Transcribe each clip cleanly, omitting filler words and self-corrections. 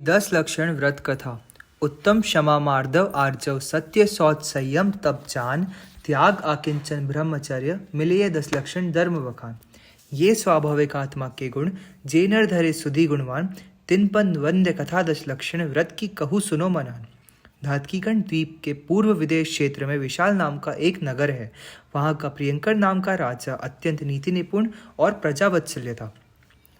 10 लक्षण व्रत कथा। उत्तम क्षमा मार्दव आर्जव सत्य शौच संयम तप जान त्याग आकिंचन ब्रह्मचर्य मिलिए 10 लक्षण धर्म बखान। ये स्वाभाविक आत्मा के गुण जे नर धरे सुधि गुणवान तिनपन वंद्य कथा 10 लक्षण व्रत की कहू सुनो मनान। धातकीकंड द्वीप के पूर्व विदेश क्षेत्र में विशाल नाम का एक नगर है। वहाँ का प्रियंकर नाम का राजा अत्यंत नीति निपुण और प्रजावत्सल्य था।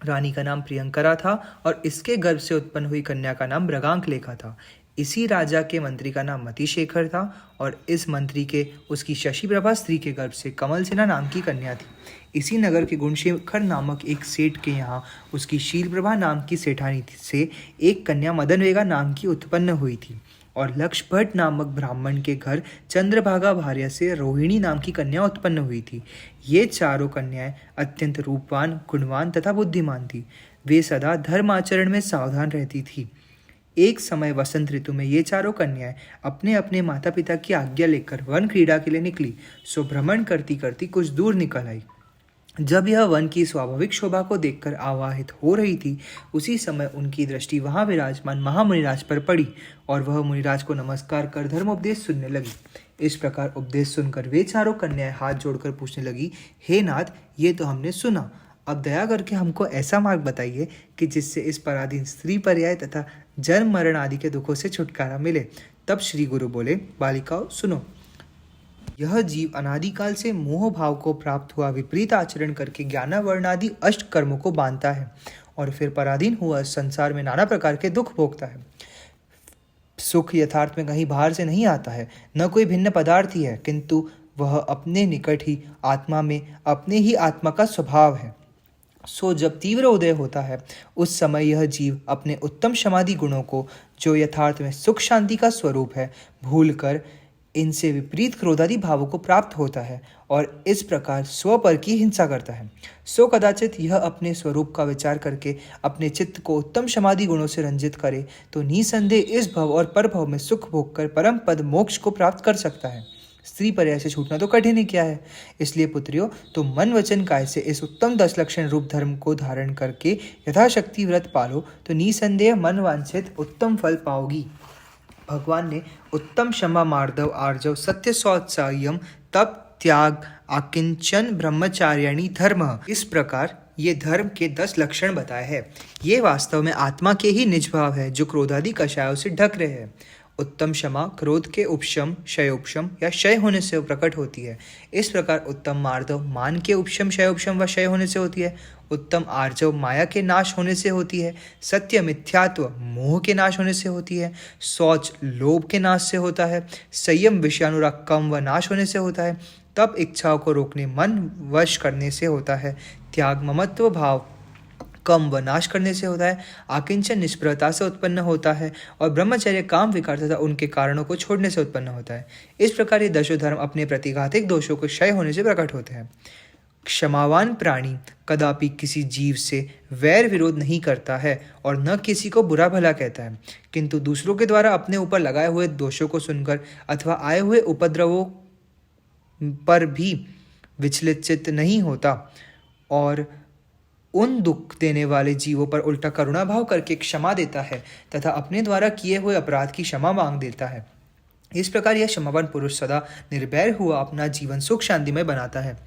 रानी का नाम प्रियंकरा था और इसके गर्भ से उत्पन्न हुई कन्या का नाम मृगांकलेखा था। इसी राजा के मंत्री का नाम मतिशेखर था और इस मंत्री के उसकी शशि प्रभा स्त्री के गर्भ से कमलसेना नाम की कन्या थी। इसी नगर के गुणशेखर नामक एक सेठ के यहाँ उसकी शीलप्रभा नाम की सेठानी से एक कन्या मदनवेगा नाम की उत्पन्न हुई थी और लक्ष्य भट्ट नामक ब्राह्मण के घर चंद्रभागा भार्या से रोहिणी नाम की कन्या उत्पन्न हुई थी। ये चारों कन्याएं अत्यंत रूपवान, गुणवान तथा बुद्धिमान थी। वे सदा धर्म आचरण में सावधान रहती थी। एक समय वसंत ऋतु में ये चारों कन्याएं अपने अपने माता पिता की आज्ञा लेकर वन क्रीड़ा के लिए निकली। सो भ्रमण करती करती कुछ दूर निकल आई। जब यह वन की स्वाभाविक शोभा को देखकर आवाहित हो रही थी, उसी समय उनकी दृष्टि वहां विराजमान महामुनिराज पर पड़ी और वह मुनिराज को नमस्कार कर धर्मोपदेश सुनने लगी। इस प्रकार उपदेश सुनकर वे चारों कन्याएं हाथ जोड़कर पूछने लगी, हे नाथ, ये तो हमने सुना, अब दया करके हमको ऐसा मार्ग बताइए कि जिससे इस पराधीन स्त्री पर्याय तथा जन्म मरण आदि के दुखों से छुटकारा मिले। तब श्री गुरु बोले, बालिकाओं सुनो, यह जीव अनादिकाल से मोह भाव को प्राप्त हुआ विपरीत आचरण करके ज्ञानावर्णादि अष्ट कर्मों को बांधता है और फिर पराधीन हुआ संसार में नाना प्रकार के दुख भोगता है। सुख यथार्थ में कहीं बाहर से नहीं आता है, न कोई भिन्न पदार्थ ही है, किंतु वह अपने निकट ही आत्मा में अपने ही आत्मा का स्वभाव है। सो जब तीव्र उदय होता है, उस समय यह जीव अपने उत्तम समाधि गुणों को, जो यथार्थ में सुख शांति का स्वरूप है, भूलकर इनसे विपरीत क्रोधादि भावों को प्राप्त होता है और इस प्रकार स्वपर की हिंसा करता है। सो कदाचित यह अपने स्वरूप का विचार करके अपने चित्त को उत्तम समाधि गुणों से रंजित करे तो निसंदेह इस भव और परभव में सुख भोग कर परम पद मोक्ष को प्राप्त कर सकता है। स्त्री पर्याय से छूटना तो कठिन ही क्या है। इसलिए पुत्रियों, तुम मन वचन काय से इस उत्तम 10 लक्षण रूप धर्म को धारण करके यथाशक्ति व्रत पालो तो निसंदेह मन वांछित उत्तम फल पाओगी। भगवान ने उत्तम क्षमा मार्दव आर्जव सत्य शौच संयम तप त्याग आकिंचन ब्रह्मचार्याणि धर्म, इस प्रकार ये धर्म के 10 लक्षण बताए हैं। ये वास्तव में आत्मा के ही निज भाव है जो क्रोधादि कषायों से ढक रहे हैं। उत्तम क्षमा क्रोध के उपशम, क्षयोपशम या क्षय होने से प्रकट होती है। इस प्रकार उत्तम मार्दव मान के उपशम, क्षयोपशम व क्षय होने से होती है। उत्तम आर्जव माया के नाश होने से होती है। सत्य मिथ्यात्व मोह के नाश होने से होती है। शौच लोभ के नाश से होता है। संयम विषयानुराग कम व नाश होने से होता है। तप इच्छाओं को रोकने मन वश करने से होता है। त्याग ममत्व भाव कम व नाश करने से होता है। आकिंचन निष्प्रता से उत्पन्न होता है और ब्रह्मचर्य काम विकार तथा उनके कारणों को छोड़ने से उत्पन्न होता है। इस प्रकार ये दशो धर्म अपने प्रतिघातिक दोषों के क्षय होने से प्रकट होते हैं। क्षमावान प्राणी कदापि किसी जीव से वैर विरोध नहीं करता है और न किसी को बुरा भला कहता है, किंतु दूसरों के द्वारा अपने ऊपर लगाए हुए दोषों को सुनकर अथवा आए हुए उपद्रवों पर भी विचलित चित्त नहीं होता और उन दुख देने वाले जीवों पर उल्टा करुणा भाव करके क्षमा देता है तथा अपने द्वारा किए हुए अपराध की क्षमा मांग देता है। इस प्रकार यह क्षमावान पुरुष सदा निर्भय हुआ अपना जीवन सुख शांतिमय बनाता है।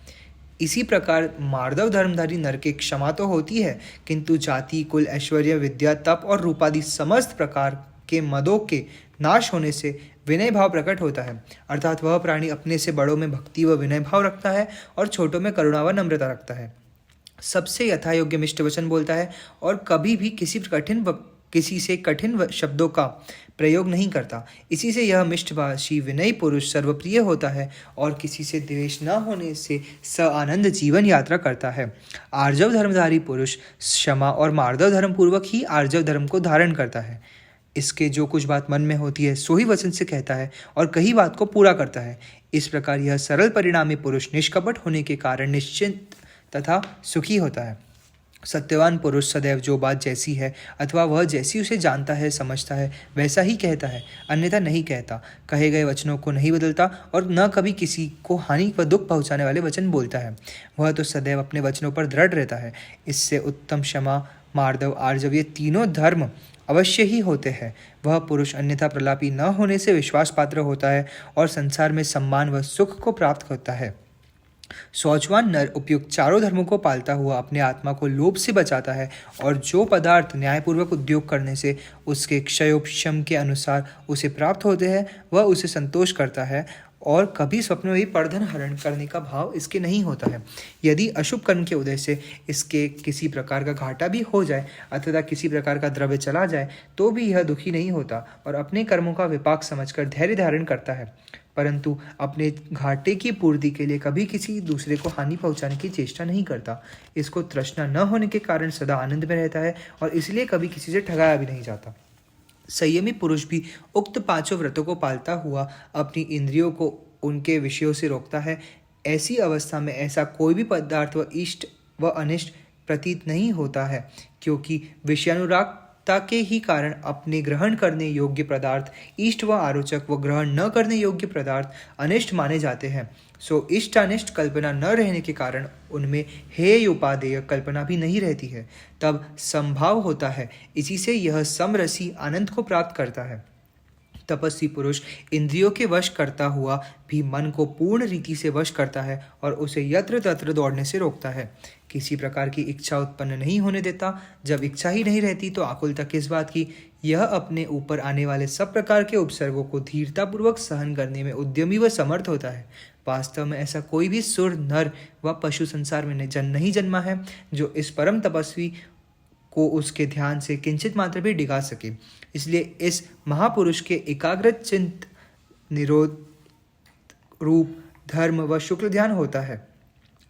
इसी प्रकार मार्दव धर्मधारी नर के क्षमा तो होती है, किंतु जाति कुल ऐश्वर्य विद्या तप और रूपादि समस्त प्रकार के मदों के नाश होने से विनय भाव प्रकट होता है। अर्थात वह प्राणी अपने से बड़ों में भक्ति व विनय भाव रखता है और छोटों में करुणा व नम्रता रखता है। सबसे यथायोग्य मिष्ट वचन बोलता है और कभी भी किसी से कठिन शब्दों का प्रयोग नहीं करता। इसी से यह मिष्टभाषी विनयी पुरुष सर्वप्रिय होता है और किसी से द्वेष न होने से आनंद जीवन यात्रा करता है। आर्जव धर्मधारी पुरुष क्षमा और मार्दव धर्म पूर्वक ही आर्जव धर्म को धारण करता है। इसके जो कुछ बात मन में होती है सो ही वचन से कहता है और कही बात को पूरा करता है। इस प्रकार यह सरल परिणामी पुरुष निष्कपट होने के कारण निश्चिंत तथा सुखी होता है। सत्यवान पुरुष सदैव जो बात जैसी है अथवा वह जैसी उसे जानता है समझता है वैसा ही कहता है, अन्यथा नहीं कहता। कहे गए वचनों को नहीं बदलता और न कभी किसी को हानि व दुख पहुंचाने वाले वचन बोलता है। वह तो सदैव अपने वचनों पर दृढ़ रहता है। इससे उत्तम क्षमा मार्दव आर्जव ये तीनों धर्म अवश्य ही होते हैं। वह पुरुष अन्यथा प्रलापी न होने से विश्वास पात्र होता है और संसार में सम्मान व सुख को प्राप्त होता है। शौचवान नर उपयुक्त चारों धर्मों को पालता हुआ अपने आत्मा को लोभ से बचाता है और जो पदार्थ न्यायपूर्वक उद्योग करने से उसके क्षयोपशम के अनुसार उसे प्राप्त होते हैं वह उसे संतोष करता है और कभी स्वप्न में भी परधन हरण करने का भाव इसके नहीं होता है। यदि अशुभ कर्म के उदय से इसके किसी प्रकार का घाटा भी हो जाए अथवा किसी प्रकार का द्रव्य चला जाए तो भी यह दुखी नहीं होता और अपने कर्मों का विपाक समझकर धैर्य धारण करता है, परंतु अपने घाटे की पूर्ति के लिए कभी किसी दूसरे को हानि पहुंचाने की चेष्टा नहीं करता। इसको तृष्णा न होने के कारण सदा आनंद में रहता है और इसलिए कभी किसी से ठगाया भी नहीं जाता। संयमी पुरुष भी उक्त पांचों व्रतों को पालता हुआ अपनी इंद्रियों को उनके विषयों से रोकता है। ऐसी अवस्था में ऐसा कोई भी पदार्थ व इष्ट व अनिष्ट प्रतीत नहीं होता है, क्योंकि विषयानुरागता के ही कारण अपने ग्रहण करने योग्य पदार्थ इष्ट व आरोचक व ग्रहण न करने योग्य पदार्थ अनिष्ट माने जाते हैं। सो इष्ट अनिष्ट कल्पना न रहने के कारण उनमें हेय उपादेय कल्पना भी नहीं रहती है, तब संभाव होता है। इसी से यह समरसी आनंद को प्राप्त करता है। तपस्वी पुरुष इंद्रियों के वश करता हुआ भी मन को पूर्ण रीति से वश करता है और उसे यत्र तत्र दौड़ने से रोकता है। किसी प्रकार की इच्छा उत्पन्न नहीं होने देता। जब इच्छा ही नहीं रहती तो आकुलता किस बात की। यह अपने ऊपर आने वाले सब प्रकार के उपसर्गों को धीरतापूर्वक सहन करने में उद्यमी व समर्थ होता है। वास्तव में ऐसा कोई भी सुर नर व पशु संसार में नहीं जन्मा है जो इस परम तपस्वी को उसके ध्यान से किंचित मात्र भी डिगा सके। इसलिए इस महापुरुष के एकाग्र चिंत निरोध रूप धर्म व शुक्ल ध्यान होता है,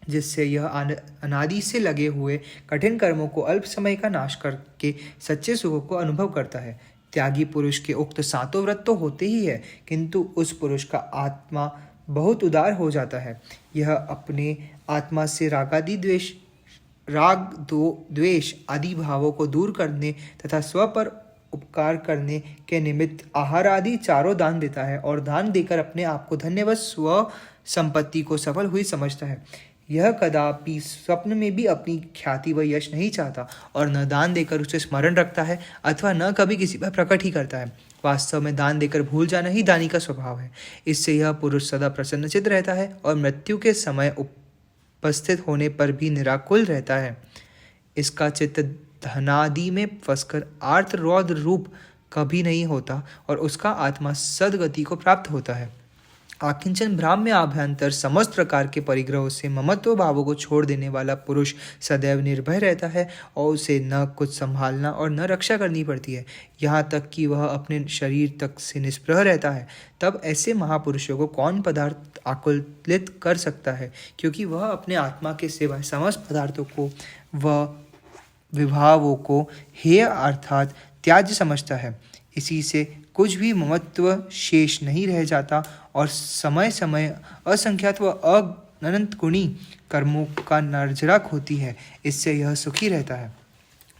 जिससे यह अनादि से लगे हुए कठिन कर्मों को अल्प समय का नाश करके सच्चे सुखों को अनुभव करता है। त्यागी पुरुष के उक्त सातों व्रत तो होते ही है, किंतु उस पुरुष का आत्मा बहुत उदार हो जाता है। यह अपने आत्मा से द्वेष आदि भावों को दूर करने तथा स्व पर उपकार करने के निमित्त आहार आदि चारों दान देता है और दान देकर अपने आप को धन्य व स्व संपत्ति को सफल हुई समझता है। यह कदापि स्वप्न में भी अपनी ख्याति व यश नहीं चाहता और न दान देकर उसे स्मरण रखता है अथवा न कभी किसी पर प्रकट ही करता है। वास्तव में दान देकर भूल जाना ही दानी का स्वभाव है। इससे यह पुरुष सदा प्रसन्नचित्त रहता है और मृत्यु के समय उपस्थित होने पर भी निराकुल रहता है। इसका चित्त धनादि में फंसकर आर्त रौद्र रूप कभी नहीं होता और उसका आत्मा सदगति को प्राप्त होता है। आकिंचन भ्राम्य आभ्यंतर समस्त प्रकार के परिग्रहों से ममत्व भावों को छोड़ देने वाला पुरुष सदैव निर्भय रहता है और उसे न कुछ संभालना और न रक्षा करनी पड़ती है, यहाँ तक कि वह अपने शरीर तक से निष्प्रह रहता है। तब ऐसे महापुरुषों को कौन पदार्थ आकुलित कर सकता है, क्योंकि वह अपने आत्मा के सिवाय समस्त पदार्थों को व विभावों को हेय अर्थात त्याज्य समझता है। इसी से कुछ भी ममत्व शेष नहीं रह जाता और समय समय असंख्यात व अनंत गुणी कर्मों का नर्जरक होती है। इससे यह सुखी रहता है।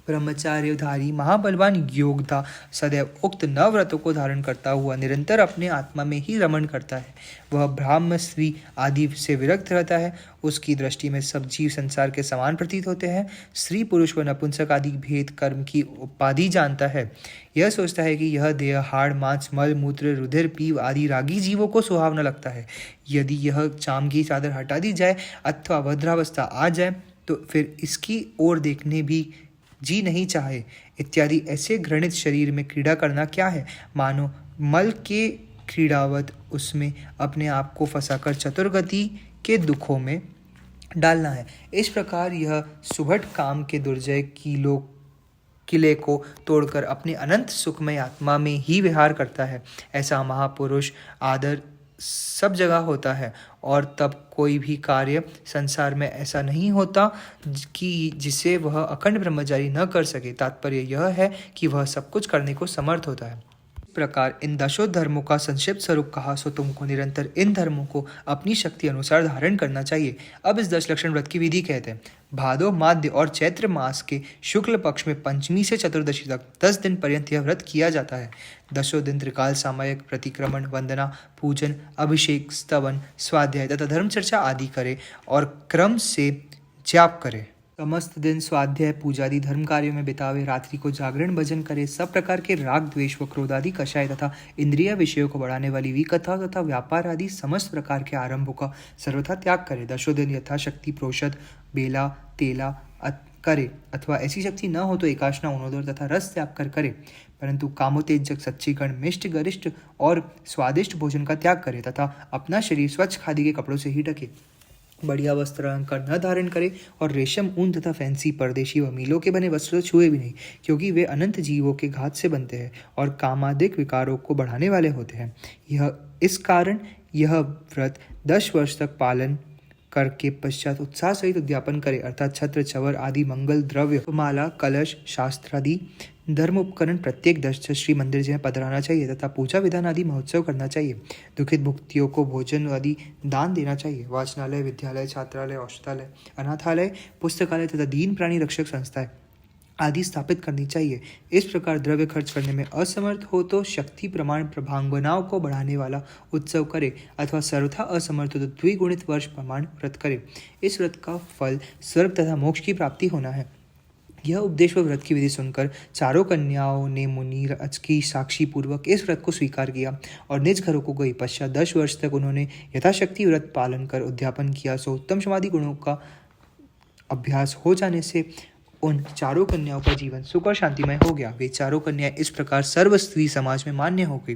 ब्रह्मचार्यधारी महाबलवान योद्धा सदैव उक्त नवव्रतों को धारण करता हुआ निरंतर अपने आत्मा में ही रमण करता है। वह ब्राह्म स्त्री आदि से विरक्त रहता है। उसकी दृष्टि में सब जीव संसार के समान प्रतीत होते हैं। स्त्री पुरुष व नपुंसक आदि भेद कर्म की उपाधि जानता है। यह सोचता है कि यह देह हाड़ मांस मल मूत्र रुधिर पीव आदि रागी जीवों को सुहावना लगता है। यदि यह चाम की चादर हटा दी जाए अथवा भद्रावस्था आ जाए तो फिर इसकी ओर देखने भी जी नहीं चाहे। इत्यादि ऐसे घृणित शरीर में क्रीड़ा करना क्या है, मानो मल के क्रीड़ावत उसमें अपने आप को फंसाकर चतुर्गति के दुखों में डालना है। इस प्रकार यह सुभट काम के दुर्जय किले को तोड़कर अपने अनंत सुखमय आत्मा में ही विहार करता है। ऐसा महापुरुष आदर सब जगह होता है और तब कोई भी कार्य संसार में ऐसा नहीं होता कि जिसे वह अखंड ब्रह्मचारी न कर सके। तात्पर्य यह है कि वह सब कुछ करने को समर्थ होता है। इस प्रकार इन दशों धर्मों का संक्षिप्त स्वरूप कहा, सो तुमको निरंतर इन धर्मों को अपनी शक्ति अनुसार धारण करना चाहिए। अब इस 10 लक्षण व्रत की विधि कहते हैं। भादो माध्य और चैत्र मास के शुक्ल पक्ष में पंचमी से चतुर्दशी तक 10 दिन पर्यंत यह व्रत किया जाता है। 10 दिन त्रिकाल सामयिक प्रतिक्रमण वंदना पूजन अभिषेक स्तवन स्वाध्याय तथा धर्म चर्चा आदि करे और क्रम से जाप करे। समस्त दिन स्वाध्याय पूजादि धर्म कार्यों में बितावे, रात्रि को जागरण भजन करे, सब प्रकार के राग द्वेष व क्रोधादि कषाय तथा इंद्रिय विषयों को बढ़ाने वाली विकथा तथा व्यापार आदि समस्त प्रकार के आरंभों का सर्वथा त्याग करे। 10 दिन यथाशक्ति प्रोषद बेला तेला करे, अथवा ऐसी शक्ति न हो तो एकाशना उनोदर तथा रस त्याग कर करे, परंतु कामोतेजक सच्चीकरण मिष्ट गरिष्ठ और स्वादिष्ट भोजन का त्याग करे तथा अपना शरीर स्वच्छ खादी के कपड़ों से ही ढके, बढ़िया वस्त्र अलंकार न धारण करे और रेशम ऊन तथा फैंसी परदेशी व मीलों के बने वस्त्र छुए भी नहीं, क्योंकि वे अनंत जीवों के घात से बनते हैं और कामादिक विकारों को बढ़ाने वाले होते हैं। इस कारण यह व्रत 10 वर्ष तक पालन करके पश्चात उत्साह सहित उद्यापन करे, अर्थात छत्र चवर आदि मंगल द्रव्य माला कलश शास्त्रादि धर्म उपकरण प्रत्येक 10 श्री मंदिर में पधराना चाहिए तथा पूजा विधान आदि महोत्सव करना चाहिए। दुखित भुक्तियों को भोजन आदि दान देना चाहिए। वाचनालय, विद्यालय, छात्रालय, औषधालय, अनाथालय, पुस्तकालय तथा दीन प्राणी रक्षक संस्थाएं आदि स्थापित करनी चाहिए। इस प्रकार द्रव्य खर्च करने में असमर्थ हो तो शक्ति प्रमाण प्रभांगनाओं को बढ़ाने वाला उत्सव करे, अथवा सर्वथा असमर्थ हो तो द्विगुणित वर्ष प्रमाण व्रत करे। इस व्रत का फल स्वर्ग तथा मोक्ष की प्राप्ति होना है। यह उपदेश व व्रत की विधि सुनकर चारों कन्याओं ने मुनि राज की साक्षी पूर्वक इस व्रत को स्वीकार किया और निज घरों को गई। पश्चात 10 वर्ष तक उन्होंने यथाशक्ति व्रत पालन कर उद्यापन किया। सो उत्तम समाधि गुणों का अभ्यास हो जाने से उन चारों कन्याओं का जीवन सुख और शांतिमय हो गया। वे चारों कन्याएं इस प्रकार सर्व स्त्री समाज में मान्य हो गई।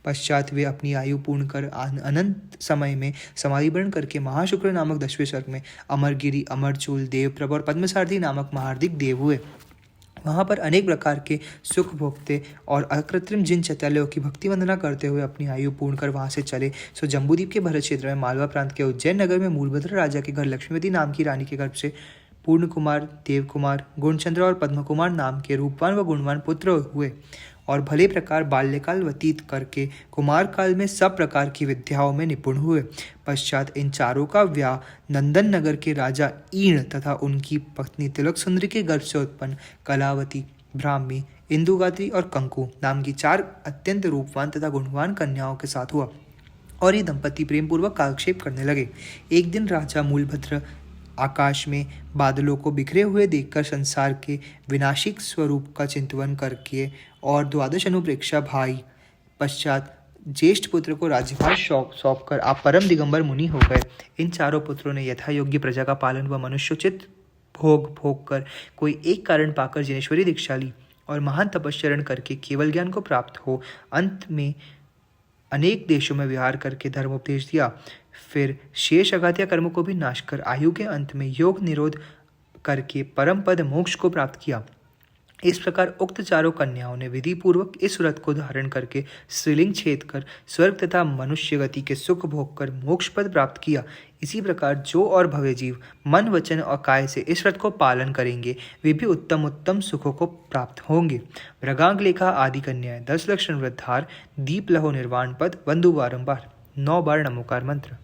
पश्चात वे अपनी आयु पूर्ण कर अनंत समय में समाधिवर्ण करके महाशुक्र नामक 10वें स्वर्ग में अमरगिरी, अमरचूल, देवप्रभ और पद्मसारथी नामक महार्दिक देव हुए। वहाँ पर अनेक प्रकार के सुख भोगते और अकृत्रिम जिन चैतन्यों की भक्ति वंदना करते हुए अपनी आयु पूर्ण कर वहाँ से चले। सो जम्बूद्वीप के भरत क्षेत्र में मालवा प्रांत के उज्जैन नगर में मूलभद्र राजा के घर लक्ष्मीवती नाम की रानी के गर्भ से पूर्ण कुमार, देव कुमार, गुणचंद्र और पद्म कुमार नाम के रूपवान व गुणवान पुत्र हुए और भले प्रकार बाल्यकाल व्यतीत करके कुमार काल में सब प्रकार की विद्याओं में निपुण हुए। पश्चात इन चारों का व्याह नंदन नगर के राजा ईण तथा उनकी पत्नी तिलक सुंदरी के गर्भ से उत्पन्न कलावती, ब्राह्मी, इंदुगात्री और कंकु नाम की 4 अत्यंत रूपवान तथा गुणवान कन्याओं के साथ हुआ और ये दंपति प्रेम पूर्वक कालक्षेप करने लगे। एक दिन राजा मूलभद्र आकाश में बादलों को बिखरे हुए देखकर संसार के विनाशिक स्वरूप का चिंतन करके और 12 अनुप्रेक्षा भाई पश्चात ज्येष्ठ पुत्र को राज्यभार सौंपकर आप परम दिगंबर मुनि हो गए। इन चारों पुत्रों ने यथा योग्य प्रजा का पालन व मनुष्योचित भोग कर कोई एक कारण पाकर जिनेश्वरी दीक्षा ली और महान तपस्चरण करके केवल ज्ञान को प्राप्त हो अंत में अनेक देशों में विहार करके धर्म उपदेश दिया। फिर शेष अघातिया कर्मों को भी नाश कर आयु के अंत में योग निरोध करके परम पद मोक्ष को प्राप्त किया। इस प्रकार उक्त चारों कन्याओं ने विधि पूर्वक इस व्रत को धारण करके स्त्रीलिंग छेद कर स्वर्ग तथा मनुष्य गति के सुख भोग कर मोक्ष पद प्राप्त किया। इसी प्रकार जो और भव्य जीव मन, वचन और काय से इस व्रत को पालन करेंगे वे भी उत्तम उत्तम सुखों को प्राप्त होंगे। मृगांग लेखा आदि कन्याएं 10 लक्षण व्रतधार, दीप लहो निर्वाण पद, वंदु बारंबार 9 बार नमोकार मंत्र।